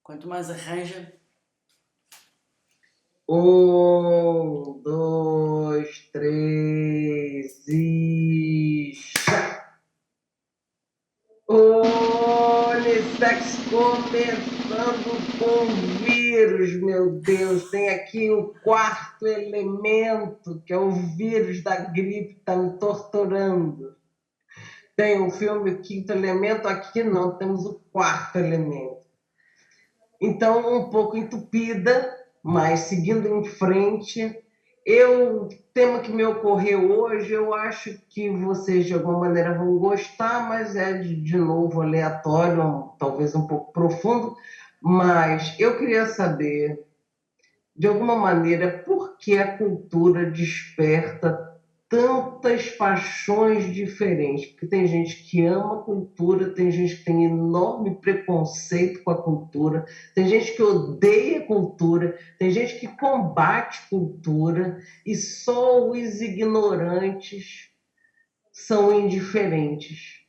Quanto mais arranja. Um, dois, três e. Unissex começando com vírus, meu Deus. Tem aqui o quarto elemento, que é o vírus da gripe, está me torturando. Tem o filme O Quinto Elemento, aqui não, temos o quarto elemento. Então, um pouco entupida, mas seguindo em frente, o tema que me ocorreu hoje, eu acho que vocês de alguma maneira vão gostar, mas é de novo aleatório, talvez um pouco profundo, mas eu queria saber, de alguma maneira, por que a cultura desperta tantas paixões diferentes? Porque tem gente que ama a cultura, tem gente que tem enorme preconceito com a cultura, tem gente que odeia a cultura, tem gente que combate cultura, e só os ignorantes são indiferentes.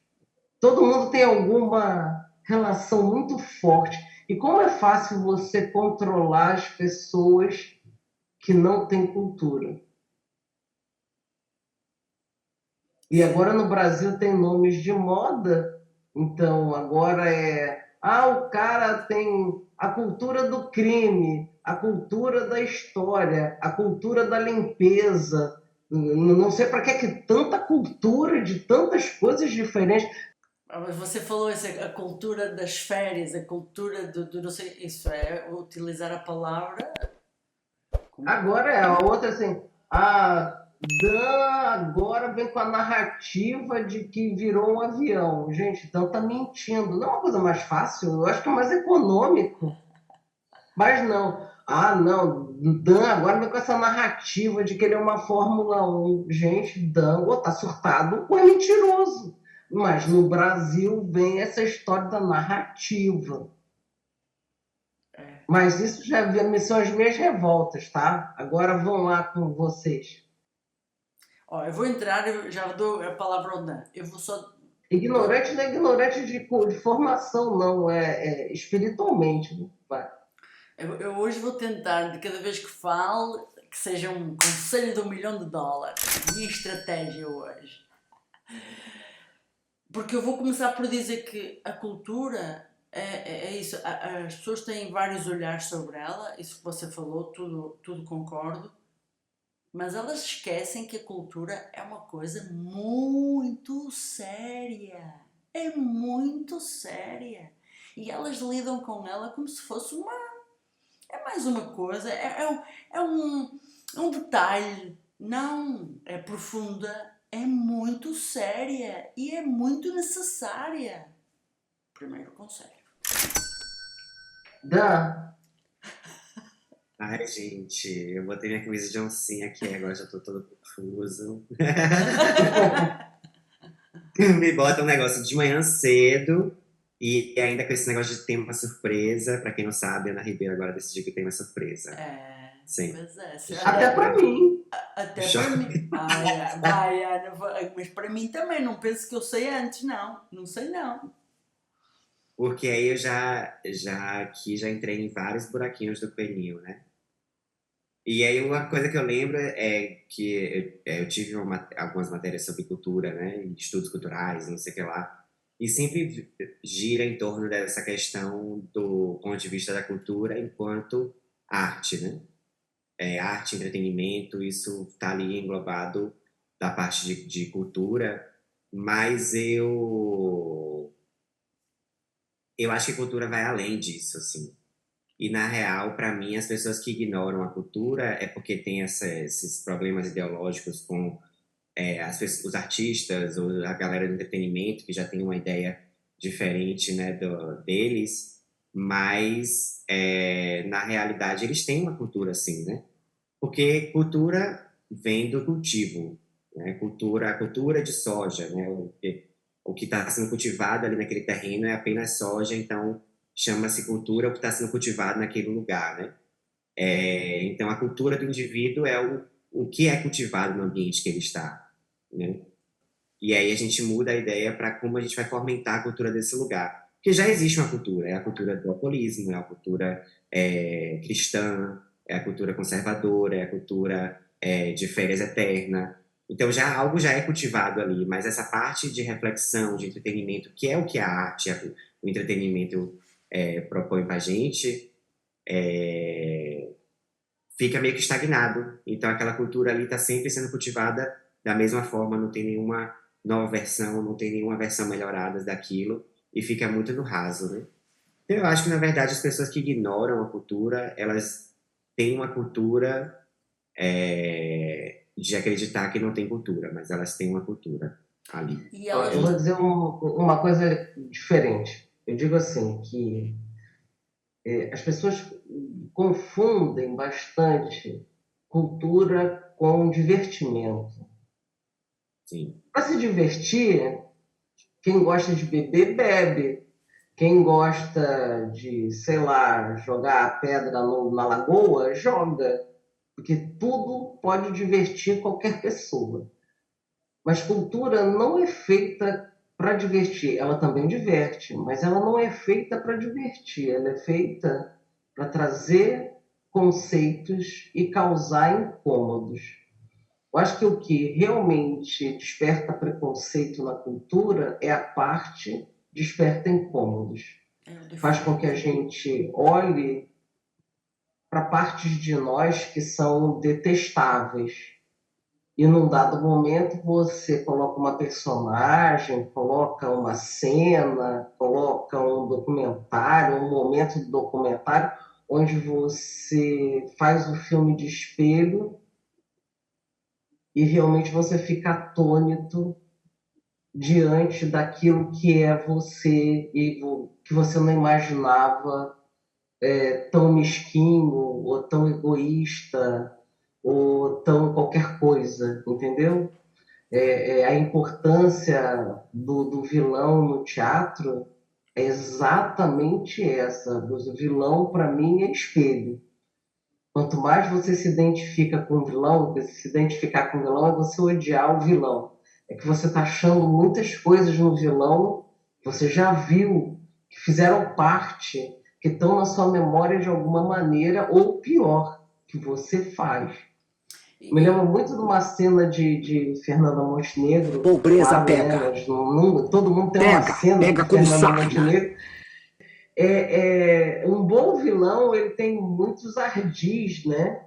Todo mundo tem alguma relação muito forte. E como é fácil você controlar as pessoas que não têm cultura? E agora no Brasil tem nomes de moda, então agora o cara tem a cultura do crime, a cultura da história, a cultura da limpeza. Não sei para que tanta cultura de tantas coisas diferentes. Mas você falou isso, a cultura das férias, a cultura do não sei, isso é utilizar a palavra. Agora é a outra assim, a Dan agora vem com a narrativa de que virou um avião. Gente, então tá mentindo. Não é uma coisa mais fácil? Eu acho que é mais econômico. Mas não. Ah, não. Dan agora vem com essa narrativa de que ele é uma Fórmula 1. Gente, Dan ou tá surtado ou é mentiroso. Mas no Brasil vem essa história da narrativa. Mas isso são as minhas revoltas, tá? Agora vão lá com vocês. Ó, eu vou entrar, eu já dou a palavra ao Dan. Eu vou só. Ignorante não é ignorante de formação, não. É espiritualmente. Né? Vai. Eu hoje vou tentar, de cada vez que falo, que seja um conselho de $1.000.000. Minha estratégia hoje. Porque eu vou começar por dizer que a cultura é isso. As pessoas têm vários olhares sobre ela, isso que você falou, tudo concordo. Mas elas esquecem que a cultura é uma coisa muito séria. É muito séria. E elas lidam com ela como se fosse uma. É mais uma coisa, é um detalhe. Não, é profunda, é muito séria e é muito necessária. Primeiro conselho. Dan, Ai, gente, eu botei minha camisa de oncinha aqui, agora já tô todo confuso. Me bota um negócio de manhã cedo e ainda com esse negócio de tema surpresa. Pra quem não sabe, a Ana Ribeiro agora decidiu que tem uma surpresa. Sim. Pois é. até para mim. Até para mim. Ai, vai, Ana, mas para mim também. Não penso que eu sei antes, não. Não sei, não. Porque aí eu já entrei em vários buraquinhos do coelhinho, né? E aí uma coisa que eu lembro é que eu tive algumas matérias sobre cultura, né? Estudos culturais, não sei o que lá. E sempre gira em torno dessa questão do ponto de vista da cultura enquanto arte, né? Arte, entretenimento, isso está ali englobado da parte de cultura, mas eu acho que cultura vai além disso, assim. E, na real, para mim, as pessoas que ignoram a cultura é porque tem esses problemas ideológicos com os artistas ou a galera do entretenimento, que já tem uma ideia diferente, né, deles, mas, na realidade, eles têm uma cultura assim, né? Porque cultura vem do cultivo, né? A cultura de soja, né? O que está sendo cultivado ali naquele terreno é apenas soja, então chama-se cultura o que está sendo cultivado naquele lugar, né? Então a cultura do indivíduo é o que é cultivado no ambiente que ele está, né? E aí a gente muda a ideia para como a gente vai fomentar a cultura desse lugar. Porque já existe uma cultura, é a cultura do alcoolismo, é a cultura cristã, é a cultura conservadora, é a cultura de férias eterna. Então algo já é cultivado ali, mas essa parte de reflexão, de entretenimento, que é o que a arte, o entretenimento propõe para a gente, fica meio que estagnado. Então aquela cultura ali está sempre sendo cultivada da mesma forma, não tem nenhuma nova versão, não tem nenhuma versão melhorada daquilo, e fica muito no raso, né? Então, eu acho que, na verdade, as pessoas que ignoram a cultura, elas têm uma cultura de acreditar que não tem cultura, mas elas têm uma cultura ali. E Ó, elas eu vou dizer uma coisa diferente. Eu digo assim, que as pessoas confundem bastante cultura com divertimento. Sim, Para se divertir, quem gosta de beber, bebe. Quem gosta de, sei lá, jogar pedra na lagoa, joga. Porque tudo pode divertir qualquer pessoa. Mas cultura não é feita para divertir. Ela também diverte, mas ela não é feita para divertir. Ela é feita para trazer conceitos e causar incômodos. Eu acho que o que realmente desperta preconceito na cultura é a parte desperta incômodos. Faz com que a gente olhe para partes de nós que são detestáveis. E num dado momento você coloca uma personagem, coloca uma cena, coloca um documentário, um momento do documentário, onde você faz o filme de espelho e realmente você fica atônito diante daquilo que é você e que você não imaginava tão mesquinho ou tão egoísta ou tão qualquer coisa, entendeu? A importância do vilão no teatro é exatamente essa. O vilão, para mim, é espelho. Quanto mais você se identifica com o vilão, se identificar com o vilão é você odiar o vilão. É que você está achando muitas coisas no vilão que você já viu, que fizeram parte, que estão na sua memória de alguma maneira, ou pior, que você faz. Me lembro muito de uma cena de Fernanda Montenegro, Pobreza claro, né? pega. Todo mundo tem uma cena Pega com como Fernanda sarna. Montenegro. Um bom vilão, ele tem muitos ardis, né?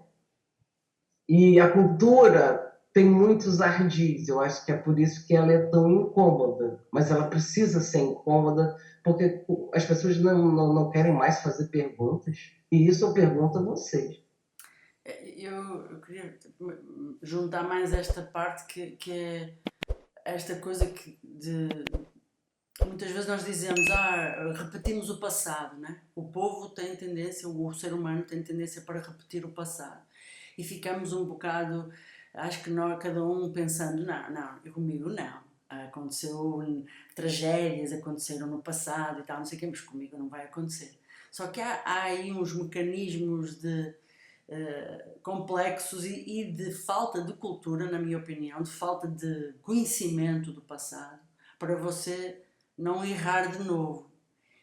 E a cultura tem muitos ardis. Eu acho que é por isso que ela é tão incômoda. Mas ela precisa ser incômoda, porque as pessoas não querem mais fazer perguntas. E isso eu pergunto a vocês. eu queria juntar mais esta parte que é esta coisa muitas vezes nós dizemos, repetimos o passado, né? O povo tem tendência, o ser humano tem tendência para repetir o passado. E ficamos um bocado, acho que nós, cada um pensando, não, comigo não. Aconteceu tragédias, aconteceram no passado e tal, não sei o que, mas comigo não vai acontecer. Só que há aí uns mecanismos complexos e de falta de cultura, na minha opinião, de falta de conhecimento do passado, para você não errar de novo.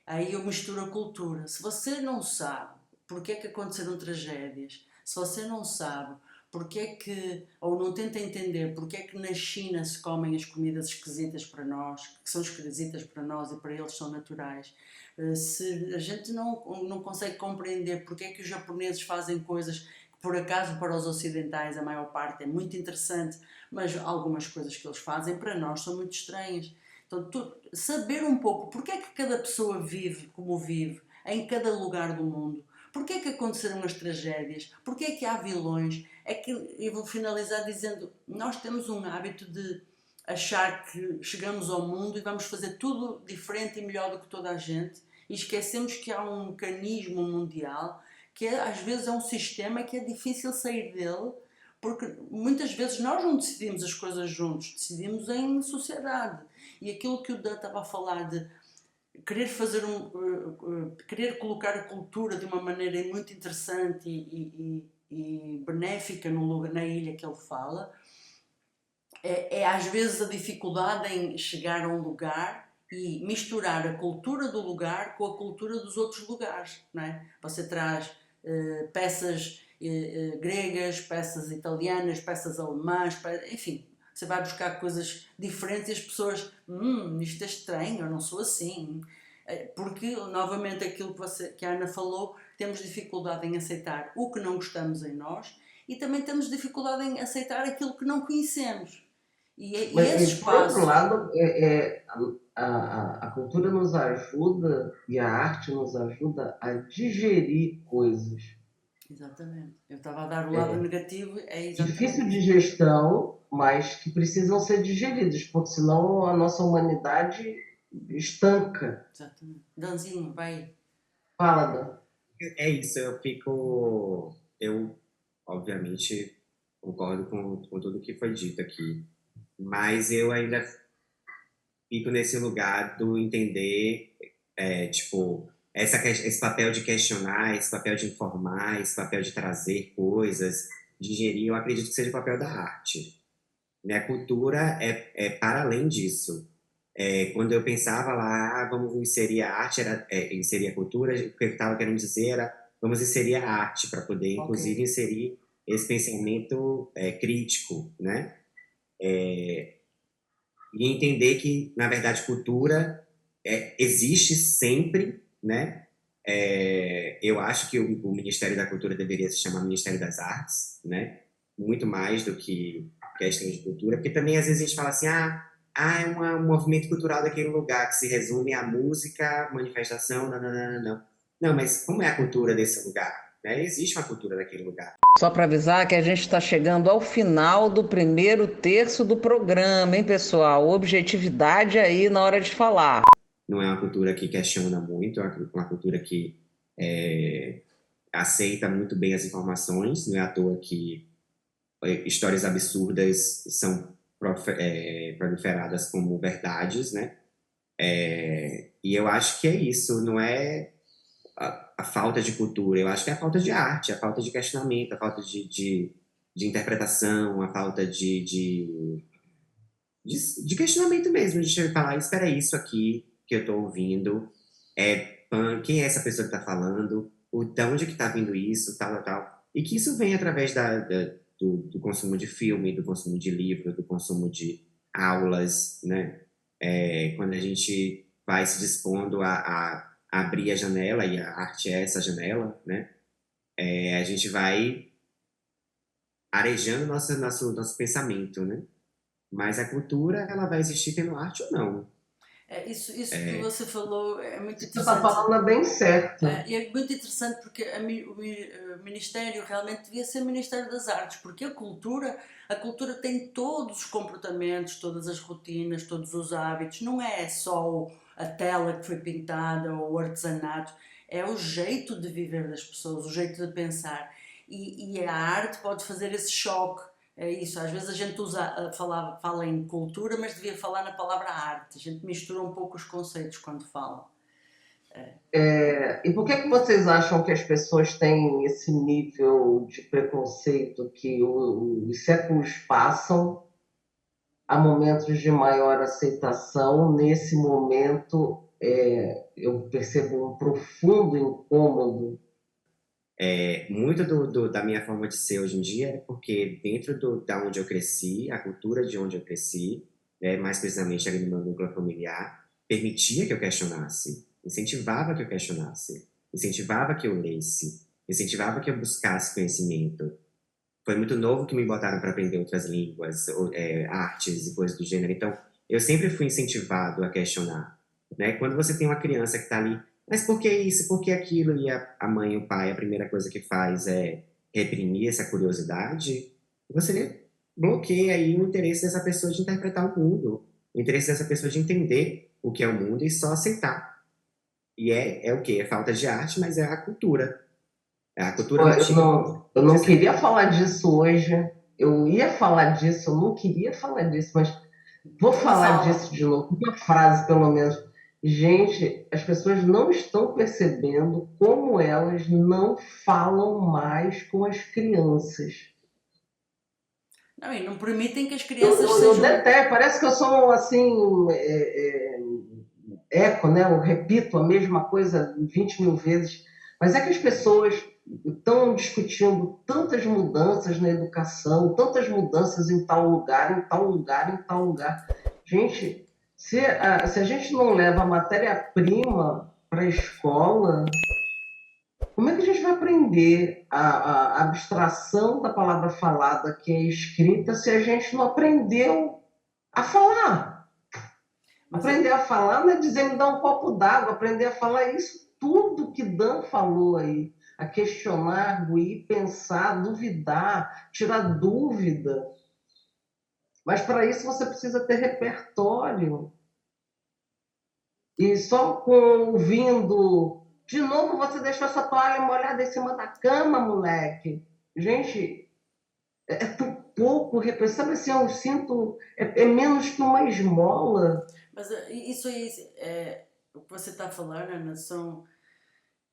Aí eu misturo a cultura. Se você não sabe porque é que aconteceram tragédias, se você não sabe porque é que, ou não tenta entender porque é que na China se comem as comidas esquisitas para nós, que são esquisitas para nós e para eles são naturais, se a gente não consegue compreender porque é que os japoneses fazem coisas que por acaso para os ocidentais a maior parte é muito interessante, mas algumas coisas que eles fazem para nós são muito estranhas. Então, saber um pouco porque é que cada pessoa vive como vive, em cada lugar do mundo, porque é que aconteceram as tragédias, porque é que há vilões, é que eu vou finalizar dizendo, nós temos um hábito de achar que chegamos ao mundo e vamos fazer tudo diferente e melhor do que toda a gente e esquecemos que há um mecanismo mundial que às vezes é um sistema que é difícil sair dele porque muitas vezes nós não decidimos as coisas juntos, decidimos em sociedade. E aquilo que o Dan estava a falar de querer querer colocar a cultura de uma maneira muito interessante e benéfica no lugar, na ilha que ele fala, é às vezes a dificuldade em chegar a um lugar e misturar a cultura do lugar com a cultura dos outros lugares, não é? Você traz peças gregas, peças italianas, peças alemãs, enfim, você vai buscar coisas diferentes e as pessoas, isto é estranho, eu não sou assim. Porque, novamente, aquilo que a Ana falou, temos dificuldade em aceitar o que não gostamos em nós e também temos dificuldade em aceitar aquilo que não conhecemos. E esse Por outro espaço, lado, a cultura nos ajuda e a arte nos ajuda a digerir coisas. exatamente, eu estava a dar o lado negativo, é exatamente Difícil de isso. gestão, mas que precisam ser digeridas, porque senão a nossa humanidade estanca. Exatamente. Danzinho, vai. Fala, Dan. É isso, eu obviamente concordo com tudo que foi dito aqui, mas eu ainda fico nesse lugar do entender, tipo, esse papel de questionar, esse papel de informar, esse papel de trazer coisas, digerir, eu acredito que seja o papel da arte. Minha cultura é para além disso. Quando eu pensava lá, vamos inserir a arte, inserir a cultura, o que eu estava querendo dizer era, vamos inserir a arte para poder, Ok. inclusive, inserir esse pensamento crítico, né? E entender que, na verdade, cultura existe sempre, né? Eu acho que o Ministério da Cultura deveria se chamar Ministério das Artes, né? Muito mais do que questão de cultura, porque também às vezes a gente fala assim, é um movimento cultural daquele lugar que se resume à música, manifestação, não, não, não, não, não. Não, mas como é a cultura desse lugar? Né? Existe uma cultura daquele lugar. Só para avisar que a gente está chegando ao final do primeiro terço do programa, hein, pessoal? Objetividade aí na hora de falar. Não é uma cultura que questiona muito, é uma cultura que aceita muito bem as informações, não é à toa que histórias absurdas são proliferadas como verdades, né? E eu acho que é isso, não é a falta de cultura, eu acho que é a falta de arte, a falta de questionamento, a falta de interpretação, a falta de questionamento mesmo, de chegar e falar, espera isso aqui que eu estou ouvindo, quem é essa pessoa que está falando, de onde é que está vindo isso, tal, tal, tal. E que isso vem através do consumo de filme, do consumo de livro, do consumo de aulas, né? Quando a gente vai se dispondo a abrir a janela, e a arte é essa janela, né? A gente vai arejando nosso pensamento, né? Mas a cultura, ela vai existir tendo arte ou não. Isso que você falou é muito Você está interessante. falando bem certo. E é muito interessante porque o Ministério realmente devia ser o Ministério das Artes, porque a cultura tem todos os comportamentos, todas as rotinas, todos os hábitos, não é só a tela que foi pintada ou o artesanato, é o jeito de viver das pessoas, o jeito de pensar. E a arte pode fazer esse choque. É isso, às vezes a gente fala em cultura, mas devia falar na palavra arte. A gente mistura um pouco os conceitos quando fala. E por que vocês acham que as pessoas têm esse nível de preconceito que os séculos passam, há momentos de maior aceitação, nesse momento eu percebo um profundo incômodo? Muito da minha forma de ser hoje em dia é porque dentro da onde eu cresci, a cultura de onde eu cresci, né, mais precisamente ali no meu núcleo familiar, permitia que eu questionasse, incentivava que eu questionasse, incentivava que eu lesse, incentivava que eu buscasse conhecimento. Foi muito novo que me botaram para aprender outras línguas, artes e coisas do gênero. Então, eu sempre fui incentivado a questionar, né? Quando você tem uma criança que está ali, mas por que isso, por que aquilo? E a mãe e o pai, a primeira coisa que faz é reprimir essa curiosidade, você bloqueia aí o interesse dessa pessoa de interpretar o mundo, o interesse dessa pessoa de entender o que é o mundo e só aceitar. E é o quê? É falta de arte, mas é a cultura. É a cultura nativa. Eu não queria falar disso hoje. Eu ia falar disso, eu não queria falar disso, mas vou falar disso de novo. Uma frase, pelo menos. Gente, as pessoas não estão percebendo como elas não falam mais com as crianças. Não, e não permitem que as crianças Eu sejam... detesto, parece que eu sou assim, eco, né? Eu repito a mesma coisa 20 mil vezes, mas é que as pessoas estão discutindo tantas mudanças na educação, tantas mudanças em tal lugar, em tal lugar, em tal lugar. Gente, se a gente não leva a matéria-prima para a escola, como é que a gente vai aprender a abstração da palavra falada que é escrita se a gente não aprendeu a falar? Mas Aprender a falar não é dizer me dá um copo d'água, aprender a falar é isso tudo que Dan falou aí. A questionar, arguir, pensar, duvidar, tirar dúvida. Mas para isso você precisa ter repertório. E só com ouvindo. De novo você deixou essa toalha molhada em cima da cama, moleque. Gente, é tão pouco, sabe assim, eu sinto, é menos que uma esmola. Mas isso aí, o que você está a falar, Ana,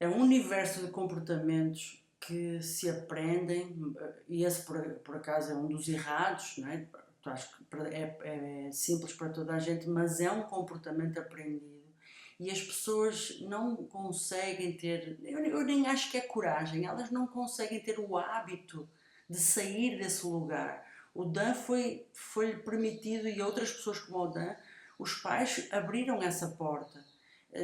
é um universo de comportamentos que se aprendem, e esse por acaso é um dos errados, não é? Acho que é simples para toda a gente, mas é um comportamento aprendido. E as pessoas não conseguem ter, eu nem acho que é coragem, elas não conseguem ter o hábito de sair desse lugar. O Dan foi permitido, e outras pessoas como o Dan, os pais abriram essa porta,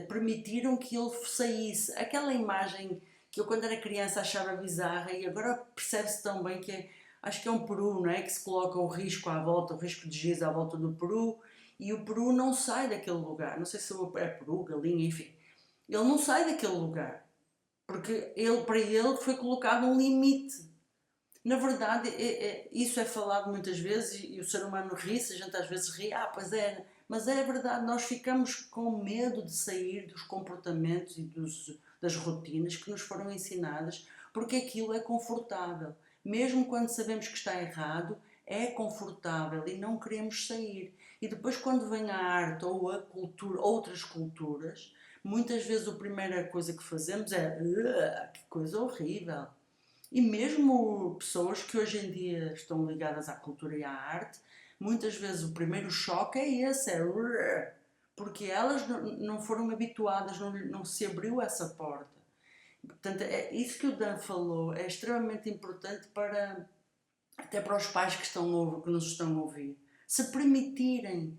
permitiram que ele saísse. Aquela imagem que eu quando era criança achava bizarra e agora percebe-se tão bem que acho que é um peru, não é? Que se coloca o risco à volta, o risco de giz à volta do peru, e o peru não sai daquele lugar. Não sei se é peru, galinha, enfim. Ele não sai daquele lugar, porque para ele foi colocado um limite. Na verdade, isso é falado muitas vezes e o ser humano ri-se, a gente às vezes ri, pois é, mas é verdade, nós ficamos com medo de sair dos comportamentos e das rotinas que nos foram ensinadas, porque aquilo é confortável. Mesmo quando sabemos que está errado, é confortável e não queremos sair. E depois quando vem a arte ou a cultura, outras culturas, muitas vezes a primeira coisa que fazemos é que coisa horrível. E mesmo pessoas que hoje em dia estão ligadas à cultura e à arte, muitas vezes o primeiro choque é esse, porque elas não foram habituadas, não se abriu essa porta. Portanto, é isso que o Dan falou, é extremamente importante até para os pais que nos estão a ouvir. Se permitirem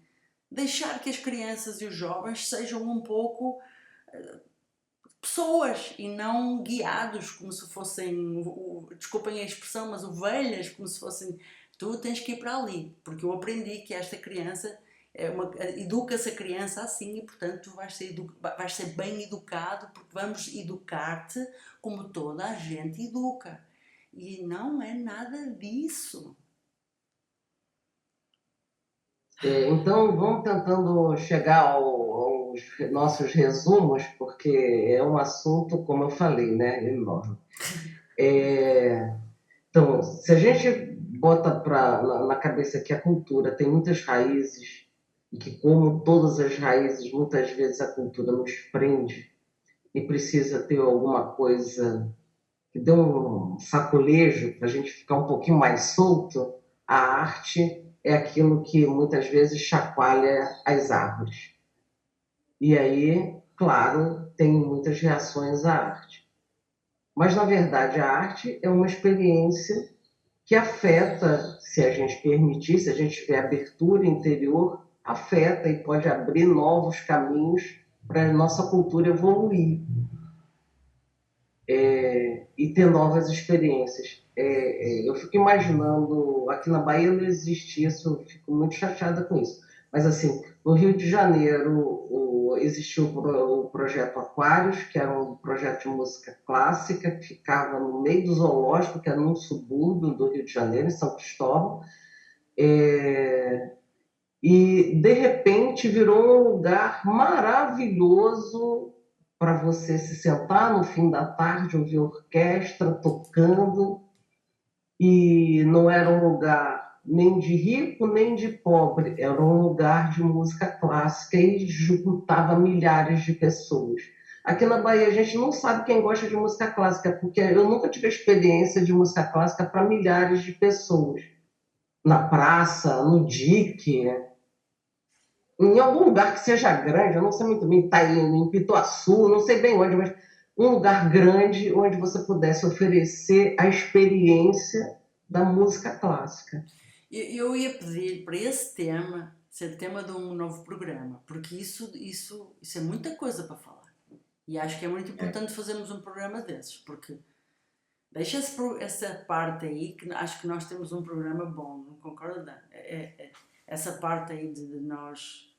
deixar que as crianças e os jovens sejam um pouco pessoas e não guiados como se fossem, desculpem a expressão, mas ovelhas, como se fossem, tu tens que ir para ali, porque eu aprendi que esta criança, educa-se a criança assim e portanto tu vais ser bem educado porque vamos educar-te como toda a gente educa. E não é nada disso. Então, vamos tentando chegar aos nossos resumos, porque é um assunto, como eu falei, né, enorme. Então, se a gente bota na cabeça que a cultura tem muitas raízes, e que, como todas as raízes, muitas vezes a cultura nos prende e precisa ter alguma coisa que dê um sacolejo para a gente ficar um pouquinho mais solto, a arte é aquilo que muitas vezes chacoalha as árvores. E aí, claro, tem muitas reações à arte. Mas, na verdade, a arte é uma experiência que afeta, se a gente permitir, se a gente tiver abertura interior, afeta e pode abrir novos caminhos para a nossa cultura evoluir e ter novas experiências. Eu fico imaginando, aqui na Bahia não existe isso, eu fico muito chateada com isso. Mas, assim, no Rio de Janeiro existiu o projeto Aquários, que era um projeto de música clássica, que ficava no meio do zoológico, que era num subúrbio do Rio de Janeiro, em São Cristóvão. E, de repente, virou um lugar maravilhoso para você se sentar no fim da tarde, ouvir orquestra tocando, e não era um lugar nem de rico nem de pobre, era um lugar de música clássica e juntava milhares de pessoas. Aqui na Bahia a gente não sabe quem gosta de música clássica, porque eu nunca tive experiência de música clássica para milhares de pessoas. Na praça, no dique, em algum lugar que seja grande, eu não sei muito bem, Itaína, em Pituaçu, não sei bem onde, mas um lugar grande onde você pudesse oferecer a experiência da música clássica. Eu ia pedir para esse tema ser tema de um novo programa, porque isso é muita coisa para falar. E acho que é muito importante fazermos um programa desses, porque deixa essa parte aí, que acho que nós temos um programa bom, não concorda, Dan? Essa parte aí de nós,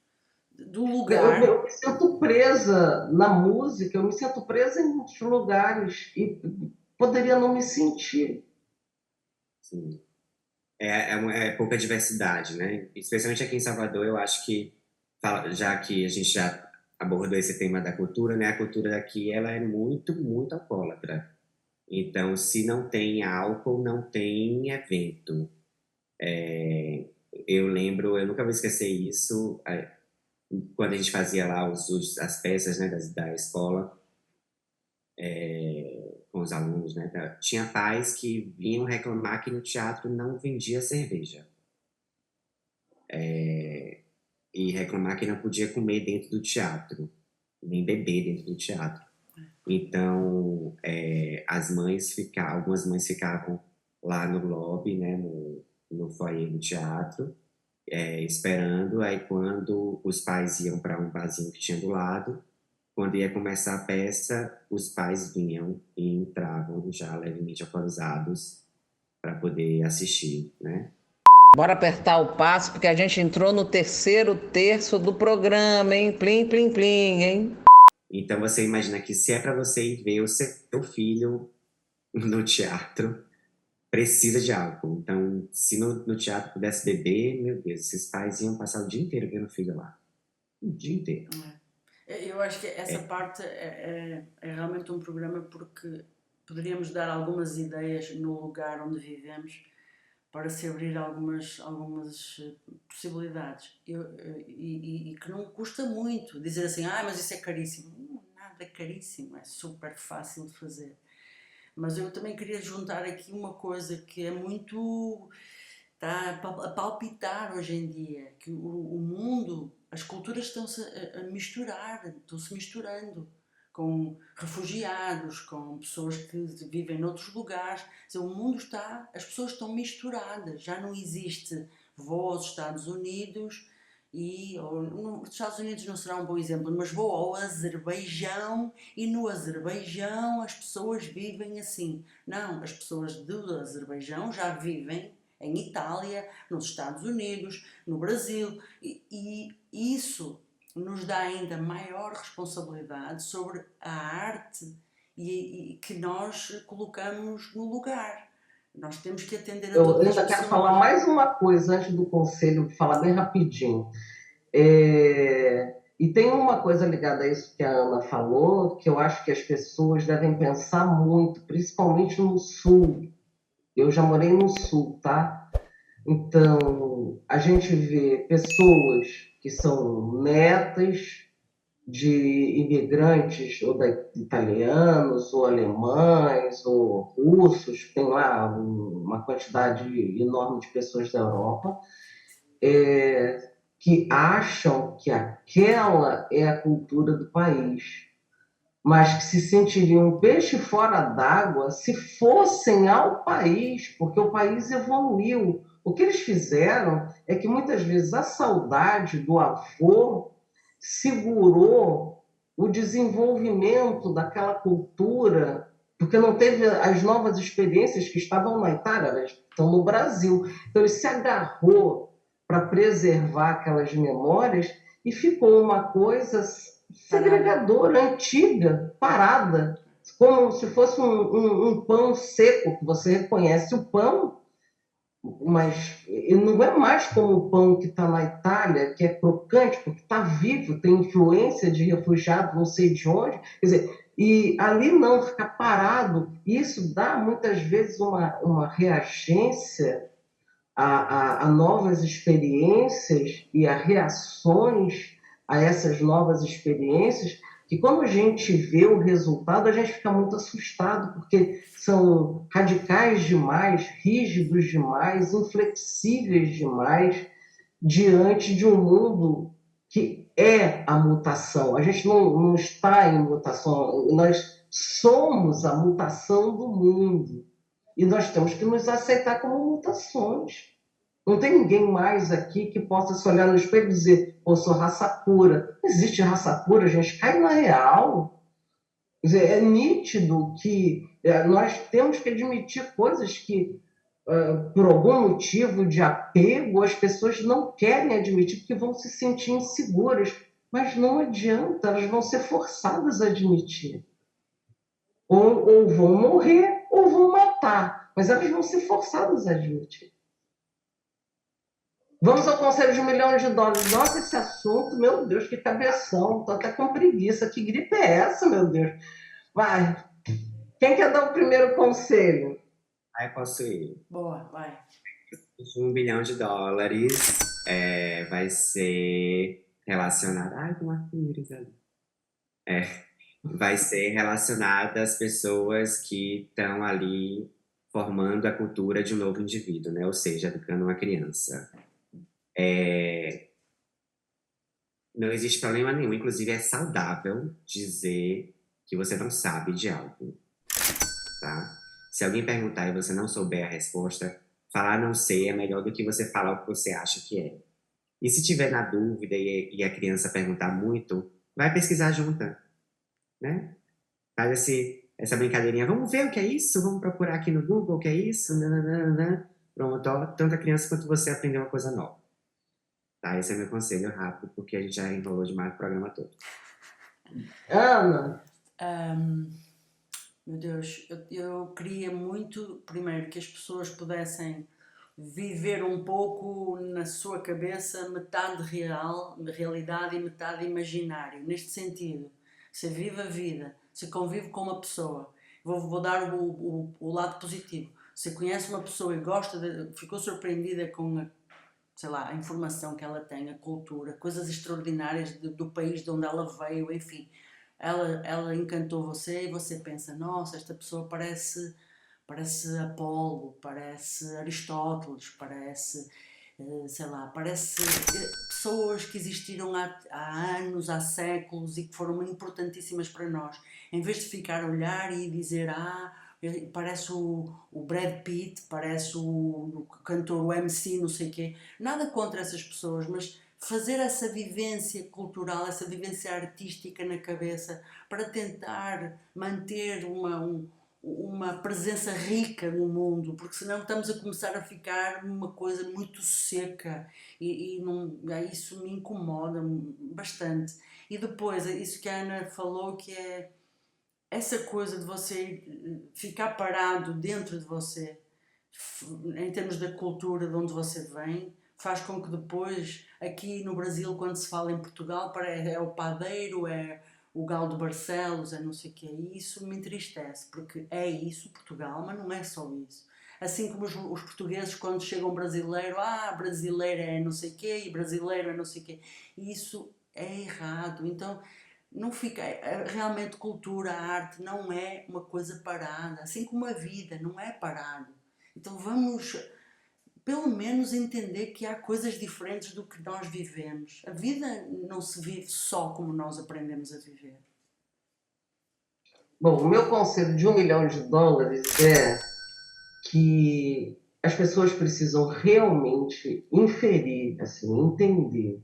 do lugar. Eu me sinto presa na música, eu me sinto presa em muitos lugares e poderia não me sentir. Sim. É pouca diversidade, né? Especialmente aqui em Salvador, eu acho que, já que a gente já abordou esse tema da cultura, né? A cultura daqui, ela é muito, muito alcoólatra. Então, se não tem álcool, não tem evento. Eu lembro, eu nunca vou esquecer isso, quando a gente fazia lá as peças, né, da escola, com os alunos, né? Tinha pais que vinham reclamar que no teatro não vendia cerveja. E reclamar que não podia comer dentro do teatro, nem beber dentro do teatro. Então, algumas mães ficavam lá no lobby, né, no foyer do teatro, esperando. Aí, quando os pais iam para um barzinho que tinha do lado, quando ia começar a peça, os pais vinham e entravam já levemente alcoolizados para poder assistir, né? Bora apertar o passo, porque a gente entrou no terceiro terço do programa, hein? Plim, plim, plim, hein? Então, você imagina que se é para você ir ver o seu filho no teatro, precisa de álcool. Então, se no teatro pudesse beber, meu Deus, esses pais iam passar o dia inteiro vendo o filho lá. O dia inteiro. Eu acho que essa parte é realmente um programa, porque poderíamos dar algumas ideias no lugar onde vivemos para se abrir algumas possibilidades. E que não custa muito dizer assim, mas isso é caríssimo. Não, nada é caríssimo, é super fácil de fazer. Mas eu também queria juntar aqui uma coisa que é muito, está a palpitar hoje em dia, que o mundo, as culturas estão-se a misturar, estão-se misturando com refugiados, com pessoas que vivem noutros lugares. O mundo está, as pessoas estão misturadas, já não existe vou aos Estados Unidos os Estados Unidos não será um bom exemplo, mas vou ao Azerbaijão e no Azerbaijão as pessoas vivem assim. Não, as pessoas do Azerbaijão já vivem em Itália, nos Estados Unidos, no Brasil, e isso nos dá ainda maior responsabilidade sobre a arte e que nós colocamos no lugar. Nós temos que atender a Eu todas as ainda quero pessoas. falar mais uma coisa antes do conselho, falar bem rapidinho. E tem uma coisa ligada a isso que a Ana falou, que eu acho que as pessoas devem pensar muito, principalmente no Sul. Eu já morei no Sul, tá? Então, a gente vê pessoas que são netas de imigrantes, italianos, ou alemães, ou russos, tem lá uma quantidade enorme de pessoas da Europa, que acham que aquela é a cultura do país, mas que se sentiriam um peixe fora d'água se fossem ao país, porque o país evoluiu. O que eles fizeram é que muitas vezes a saudade do avô segurou o desenvolvimento daquela cultura, porque não teve as novas experiências que estavam na Itália, elas estão no Brasil. Então ele se agarrou para preservar aquelas memórias e ficou uma coisa segregadora, antiga, parada, como se fosse um pão seco, que você reconhece o pão, mas não é mais como o pão que está na Itália, que é crocante, porque está vivo, tem influência de refugiado, não sei de onde. Quer dizer, e ali não, ficar parado, isso dá muitas vezes uma reagência a novas experiências e a reações a essas novas experiências, que quando a gente vê o resultado, a gente fica muito assustado, porque são radicais demais, rígidos demais, inflexíveis demais, diante de um mundo que é a mutação. A gente não está em mutação, nós somos a mutação do mundo. E nós temos que nos aceitar como mutações. Não tem ninguém mais aqui que possa se olhar no espelho e dizer, eu sou raça pura. Não existe raça pura, a gente cai na real. Quer dizer, é nítido que nós temos que admitir coisas que, por algum motivo de apego, as pessoas não querem admitir porque vão se sentir inseguras. Mas não adianta, elas vão ser forçadas a admitir. Ou vão morrer ou vão matar, mas elas vão ser forçadas a admitir. Vamos ao conselho de US$ 1.000.000. Nossa, esse assunto, meu Deus, que cabeção. Tô até com preguiça. Que gripe é essa, meu Deus? Vai. Quem quer dar o primeiro conselho? Aí posso ir. Boa, vai. $1 bilhão vai ser relacionado. Ai, com arco-íris ali. Vai ser relacionado às pessoas que estão ali formando a cultura de um novo indivíduo, né? Ou seja, educando uma criança. Não existe problema nenhum, inclusive é saudável dizer que você não sabe de algo, tá? Se alguém perguntar e você não souber a resposta, falar não sei é melhor do que você falar o que você acha que é. E se tiver na dúvida e a criança perguntar muito, vai pesquisar junto, né? Faz essa brincadeirinha, vamos ver o que é isso? Vamos procurar aqui no Google o que é isso? Nananana. Pronto, ó, tanto a criança quanto você aprendeu uma coisa nova. Tá, esse é meu conselho rápido, porque a gente já enrolou demais o programa todo. Ana? Meu Deus, eu queria muito, primeiro, que as pessoas pudessem viver um pouco na sua cabeça metade realidade e metade imaginário. Neste sentido, você vive a vida, você convive com uma pessoa. Vou dar o lado positivo. Você conhece uma pessoa e ficou surpreendida com a informação que ela tem, a cultura, coisas extraordinárias do país de onde ela veio, enfim. Ela encantou você e você pensa, nossa, esta pessoa parece Apolo, parece Aristóteles, parece pessoas que existiram há anos, há séculos e que foram importantíssimas para nós. Em vez de ficar a olhar e dizer, parece o Brad Pitt, parece o cantor, o MC, não sei o quê. Nada contra essas pessoas, mas fazer essa vivência cultural, essa vivência artística na cabeça para tentar manter uma presença rica no mundo, porque senão estamos a começar a ficar uma coisa muito seca e isso me incomoda bastante. E depois, isso que a Ana falou, que é essa coisa de você ficar parado dentro de você, em termos da cultura de onde você vem, faz com que depois, aqui no Brasil, quando se fala em Portugal, é o padeiro, é o Galo de Barcelos, é não sei o que, e isso me entristece, porque é isso, Portugal, mas não é só isso. Assim como os portugueses, quando chegam brasileiro, brasileiro é não sei o que, e brasileiro é não sei o que, isso é errado. Então, não fica, realmente cultura, arte não é uma coisa parada, assim como a vida não é parado. Então vamos pelo menos entender que há coisas diferentes do que nós vivemos. A vida não se vive só como nós aprendemos a viver. Bom, o meu conselho de US$ 1.000.000 é que as pessoas precisam realmente inferir, assim, entender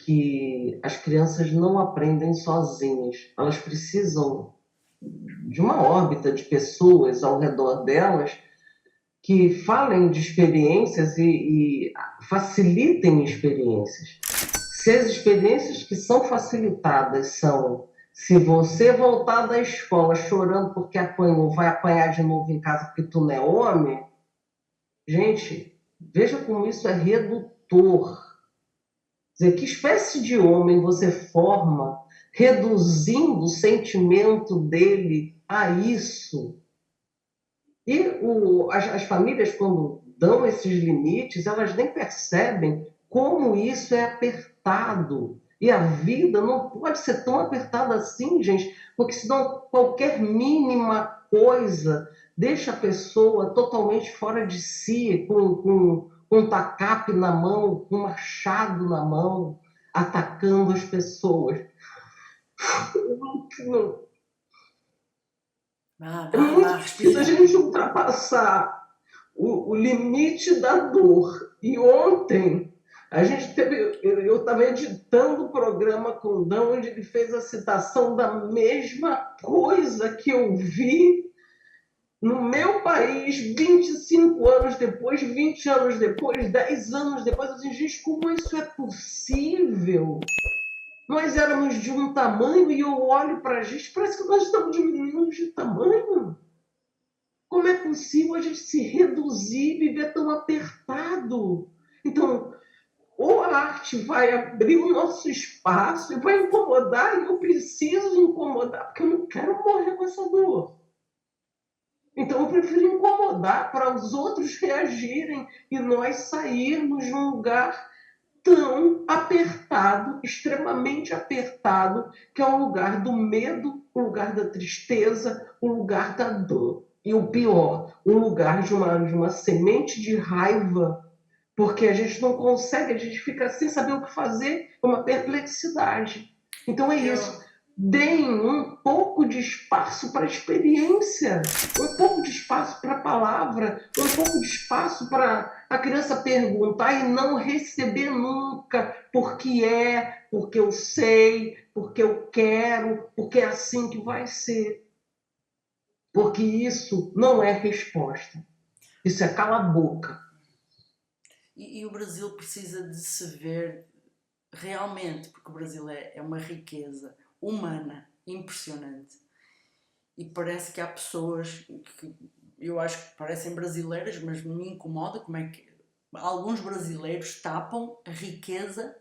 que as crianças não aprendem sozinhas. Elas precisam de uma órbita de pessoas ao redor delas que falem de experiências e facilitem experiências. Se as experiências que são facilitadas são: se você voltar da escola chorando porque apanhou, vai apanhar de novo em casa porque tu não é homem, gente, veja como isso é redutor. Quer dizer, que espécie de homem você forma reduzindo o sentimento dele a isso? E as famílias, quando dão esses limites, elas nem percebem como isso é apertado. E a vida não pode ser tão apertada assim, gente, porque senão qualquer mínima coisa deixa a pessoa totalmente fora de si, com um tacape na mão, com um machado na mão. atacando as pessoas. É muito difícil a Respira. gente ultrapassar o limite da dor. E ontem eu estava editando o programa com o Dão, onde ele fez a citação da mesma coisa que eu vi no meu país 25 anos depois, 20 anos depois, 10 anos depois. Assim, gente, como isso é possível? Nós éramos de um tamanho e eu olho para a gente, parece que nós estamos diminuindo de tamanho. Como é possível a gente se reduzir e viver tão apertado? Então, ou a arte vai abrir o nosso espaço e vai incomodar, e eu preciso incomodar, porque eu não quero morrer com essa dor. Então, eu prefiro incomodar para os outros reagirem e nós sairmos de um lugar tão apertado, extremamente apertado, que é o lugar do medo, o lugar da tristeza, o lugar da dor. E o pior, o lugar de uma semente de raiva, porque a gente não consegue, a gente fica sem saber o que fazer, é uma perplexidade. Então é isso. Deem um pouco de espaço para a experiência, um pouco de espaço para a palavra, um pouco de espaço para a criança perguntar e não receber nunca, porque eu sei, porque eu quero, porque é assim que vai ser. Porque isso não é resposta. Isso é cala a boca. E o Brasil precisa de se ver realmente, porque o Brasil é uma riqueza humana impressionante. E parece que há pessoas que eu acho que parecem brasileiras, mas me incomoda como é que alguns brasileiros tapam a riqueza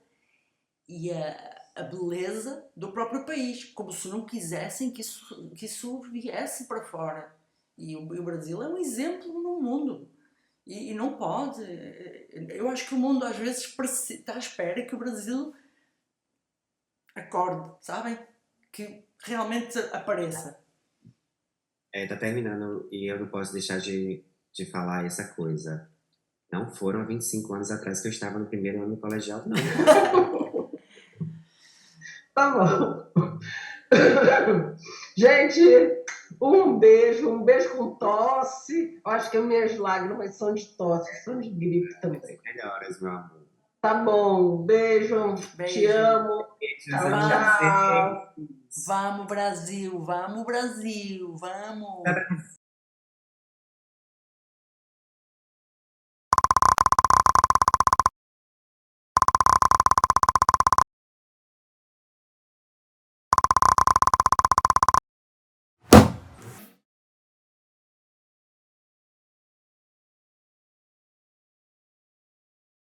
e a beleza do próprio país, como se não quisessem que isso viesse para fora. E o Brasil é um exemplo no mundo. E não pode. Eu acho que o mundo às vezes está à espera que o Brasil acorde, sabem? Que realmente apareça. Tá terminando e eu não posso deixar de falar essa coisa. Não foram há 25 anos atrás que eu estava no primeiro ano do colegial, não. Tá bom. Gente, um beijo com tosse. Eu acho que as minhas lágrimas são de tosse, são de gripe também. Melhoras, meu amor. Tá bom, beijo. Te Beijo. amo. Tchau, tchau. Vamos, Brasil, vamos, Brasil, vamos.